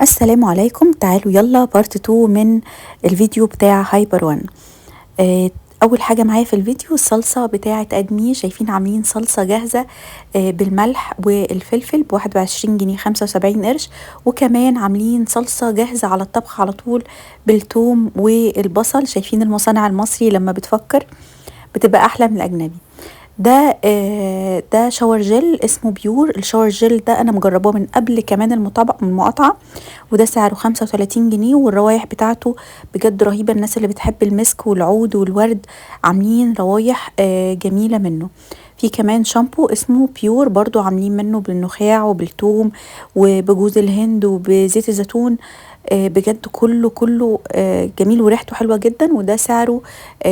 السلام عليكم. تعالوا يلا بارت 2 من الفيديو بتاع هايبر وان. اول حاجه معايا في الفيديو الصلصه بتاعه ادمي. شايفين عاملين صلصه جاهزه بالملح والفلفل ب21 جنيه 75 قرش، وكمان عاملين صلصه جاهزه على الطبخ على طول بالثوم والبصل. شايفين المصانع المصري لما بتفكر بتبقى احلى من الاجنبي. ده شاور جل اسمه بيور. الشاور جل ده انا مجرباه من قبل كمان المقاطعه، وده سعره 35 جنيه، والروايح بتاعته بجد رهيبه. الناس اللي بتحب المسك والعود والورد عاملين روايح جميله منه. في كمان شامبو اسمه بيور برضو عاملين منه بالنخاع وبالثوم وبجوز الهند وبزيت الزيتون. بجد كله جميل وريحته حلوه جدا، وده سعره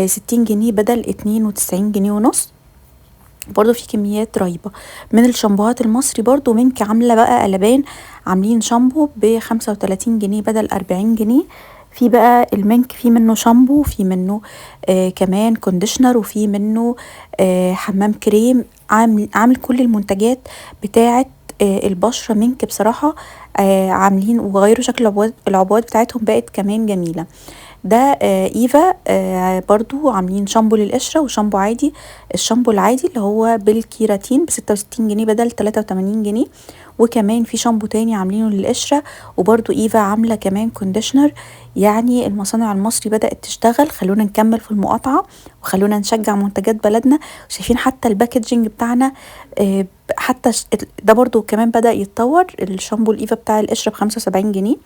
60 جنيه بدل 92 جنيه ونص. برضو في كميات رهيبة من الشامبوهات المصري. برضو منك عاملة بقى قلبان، عاملين شامبو ب35 جنيه بدل 40 جنيه. في بقى المنك في منه شامبو، في منه كمان كونديشنر، وفي منه حمام كريم. عامل كل المنتجات بتاعة البشرة منك بصراحة. عاملين وغيروا شكل العبوات بتاعتهم بقت كمان جميلة. ده ايفا برضو عاملين شامبو للقشرة وشامبو عادي. الشامبو العادي اللي هو بالكيراتين ب66 جنيه بدل 83 جنيه، وكمان في شامبو تاني عاملينه للقشرة. وبرضو ايفا عاملة كمان كونديشنر. يعني المصانع المصري بدأت تشتغل. خلونا نكمل في المقاطعة وخلونا نشجع منتجات بلدنا. شايفين حتى الباكجينج بتاعنا حتى ده برضو كمان بدأ يتطور. الشامبو الايفا بتاع القشرة ب75 جنيه.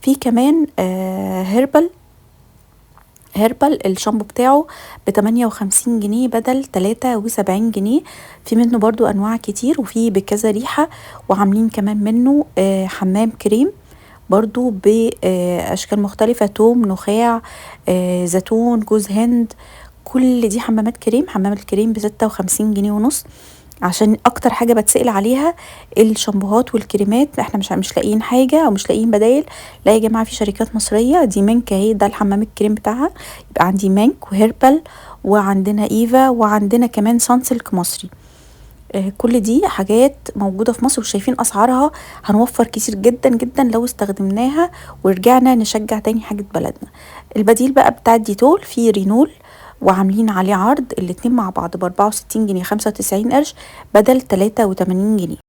في كمان هيربل الشامبو بتاعه ب58 جنيه بدل 73 جنيه. في منه برضو انواع كتير وفي بكذا ريحة، وعاملين كمان منه حمام كريم برضو باشكال مختلفة: توم، نخاع، زيتون، جوز هند. كل دي حمامات كريم. حمام الكريم ب56 جنيه ونص. عشان اكتر حاجة بتسأل عليها الشامبوهات والكريمات، احنا مش لاقيين حاجة او مش لاقيين بدايل. لا يا جماعة، في شركات مصرية. دي مانك اهي، ده الحمام الكريم بتاعها. يبقى عندي مانك وهيربل وعندنا ايفا وعندنا كمان سانسلك مصري. كل دي حاجات موجودة في مصر وشايفين اسعارها. هنوفر كتير جدا جدا لو استخدمناها ورجعنا نشجع تاني حاجة بلدنا. البديل بقى بتاع الديتول في رينول، وعاملين عليه عرض الاتنين مع بعض ب64 جنيه 95 قرش بدل 83 جنيه.